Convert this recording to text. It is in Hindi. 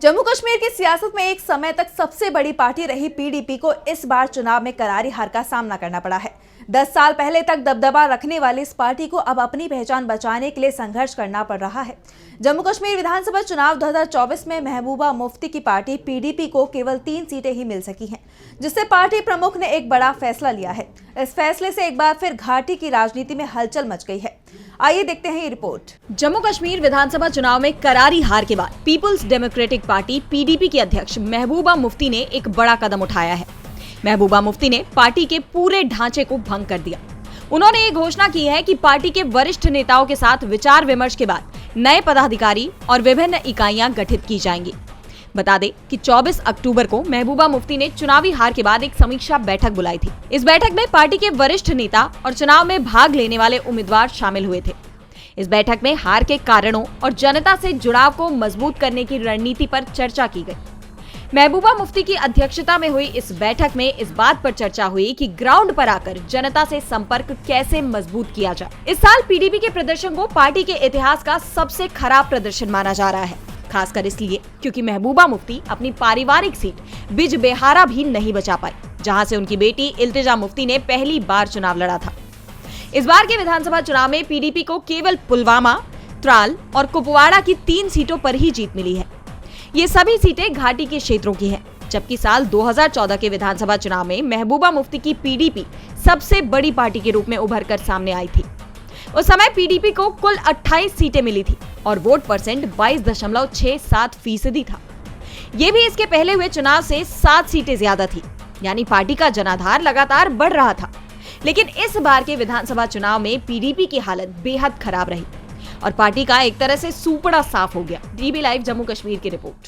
जम्मू कश्मीर की सियासत में एक समय तक सबसे बड़ी पार्टी रही पीडीपी को इस बार चुनाव में करारी हार का सामना करना पड़ा है। 10 साल पहले तक दबदबा रखने वाली इस पार्टी को अब अपनी पहचान बचाने के लिए संघर्ष करना पड़ रहा है। जम्मू कश्मीर विधानसभा चुनाव 2024 में महबूबा मुफ्ती की पार्टी पीडीपी को केवल 3 सीटें ही मिल सकी हैं, जिससे पार्टी प्रमुख ने एक बड़ा फैसला लिया है। इस फैसले से एक बार फिर घाटी की राजनीति में हलचल मच गई है। आइए देखते हैं ये रिपोर्ट। जम्मू कश्मीर विधानसभा चुनाव में करारी हार के बाद पीपुल्स डेमोक्रेटिक पार्टी पीडीपी की अध्यक्ष महबूबा मुफ्ती ने एक बड़ा कदम उठाया है। महबूबा मुफ्ती ने पार्टी के पूरे ढांचे को भंग कर दिया। उन्होंने ये घोषणा की है कि पार्टी के वरिष्ठ नेताओं के साथ विचार विमर्श के बाद नए पदाधिकारी और विभिन्न इकाइयां गठित की जाएंगी। बता दें कि 24 अक्टूबर को महबूबा मुफ्ती ने चुनावी हार के बाद एक समीक्षा बैठक बुलाई थी। इस बैठक में पार्टी के वरिष्ठ नेता और चुनाव में भाग लेने वाले उम्मीदवार शामिल हुए थे। इस बैठक में हार के कारणों और जनता से जुड़ाव को मजबूत करने की रणनीति पर चर्चा की गई। महबूबा मुफ्ती की अध्यक्षता में हुई इस बैठक में इस बात पर चर्चा हुई कि ग्राउंड पर आकर जनता से संपर्क कैसे मजबूत किया जाए। इस साल पीडीपी के प्रदर्शन को पार्टी के इतिहास का सबसे खराब प्रदर्शन माना जा रहा है, खासकर इसलिए क्योंकि महबूबा मुफ्ती अपनी पारिवारिक सीट बिजबेहारा भी नहीं बचा पाई, जहां से उनकी बेटी इल्तिजा मुफ्ती ने पहली बार चुनाव लड़ा था। इस बार के विधानसभा चुनाव में पीडीपी को केवल पुलवामा, त्राल और कुपवाड़ा की 3 सीटों पर ही जीत मिली है। ये सभी सीटें घाटी के क्षेत्रों की हैं, जबकि साल 2014 के विधानसभा चुनाव में महबूबा मुफ्ती की पीडीपी सबसे बड़ी पार्टी के रूप में उभर कर सामने आई थी। उस समय पीडीपी को कुल 28 सीटें मिली थी और वोट परसेंट 22.67% था। ये भी इसके पहले हुए चुनाव से 7 सीटें ज्यादा थी, यानी पार्टी का जनाधार लगातार बढ़ रहा था। लेकिन इस बार के विधानसभा चुनाव में पीडीपी की हालत बेहद खराब रही और पार्टी का एक तरह से सूपड़ा साफ हो गया। डीबी लाइव जम्मू कश्मीर की रिपोर्ट।